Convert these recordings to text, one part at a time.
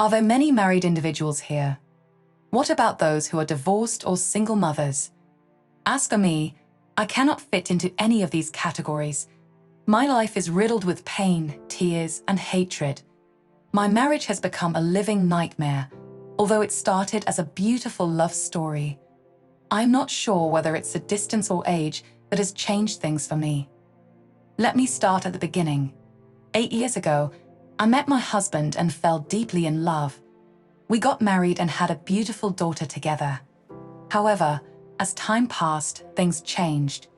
Are there many married individuals here? What about those who are divorced or single mothers? As for me, I cannot fit into any of these categories. My life is riddled with pain, tears, and hatred. My marriage has become a living nightmare, although it started as a beautiful love story. I'm not sure whether it's the distance or age that has changed things for me. Let me start at the beginning. 8 years ago, I met my husband and fell deeply in love. We got married and had a beautiful daughter together. However, as time passed, things changed.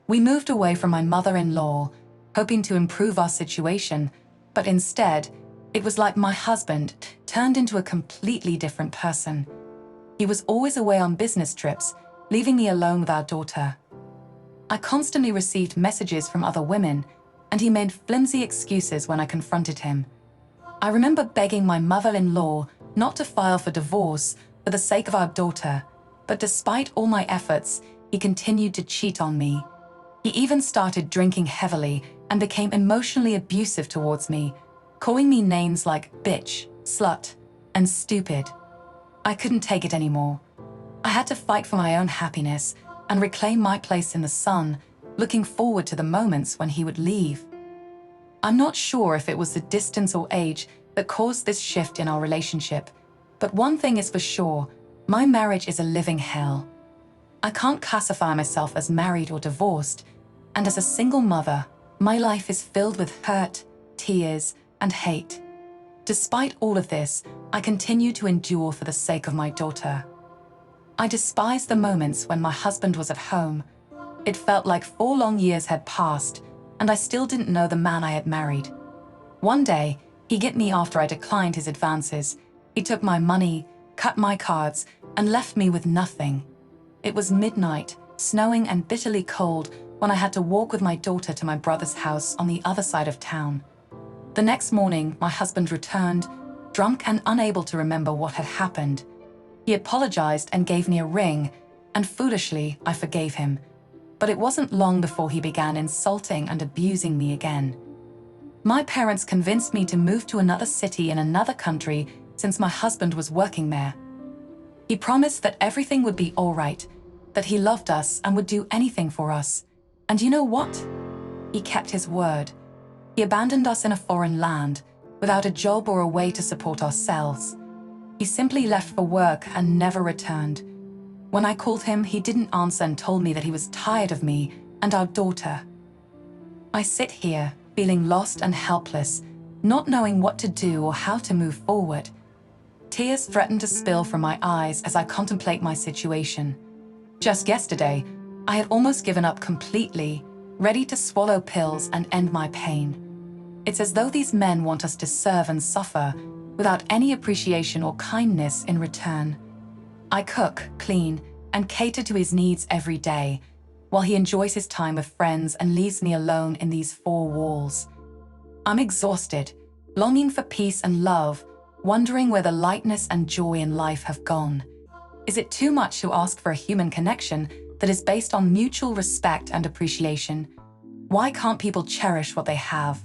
We moved away from my mother-in-law, hoping to improve our situation, but instead, it was like my husband turned into a completely different person. He was always away on business trips, leaving me alone with our daughter. I constantly received messages from other women, and he made flimsy excuses when I confronted him. I remember begging my mother-in-law not to file for divorce for the sake of our daughter, but despite all my efforts, he continued to cheat on me. He even started drinking heavily and became emotionally abusive towards me, calling me names like bitch, slut, and stupid. I couldn't take it anymore. I had to fight for my own happiness and reclaim my place in the sun, looking forward to the moments when he would leave. I'm not sure if it was the distance or age that caused this shift in our relationship, but one thing is for sure, my marriage is a living hell. I can't classify myself as married or divorced, and as a single mother, my life is filled with hurt, tears, and hate. Despite all of this, I continue to endure for the sake of my daughter. I despise the moments when my husband was at home. It felt like 4 long years had passed, and I still didn't know the man I had married. One day, he hit me after I declined his advances. He took my money, cut my cards, and left me with nothing. It was midnight, snowing and bitterly cold, when I had to walk with my daughter to my brother's house on the other side of town. The next morning, my husband returned, drunk and unable to remember what had happened. He apologized and gave me a ring, and foolishly, I forgave him. But it wasn't long before he began insulting and abusing me again. My parents convinced me to move to another city in another country since my husband was working there. He promised that everything would be all right, that he loved us and would do anything for us. And you know what? He kept his word. He abandoned us in a foreign land, without a job or a way to support ourselves. He simply left for work and never returned. When I called him, he didn't answer and told me that he was tired of me and our daughter. I sit here, feeling lost and helpless, not knowing what to do or how to move forward. Tears threaten to spill from my eyes as I contemplate my situation. Just yesterday, I had almost given up completely, ready to swallow pills and end my pain. It's as though these men want us to serve and suffer without any appreciation or kindness in return. I cook, clean, and cater to his needs every day, while he enjoys his time with friends and leaves me alone in these 4 walls. I'm exhausted, longing for peace and love, wondering where the lightness and joy in life have gone. Is it too much to ask for a human connection that is based on mutual respect and appreciation? Why can't people cherish what they have?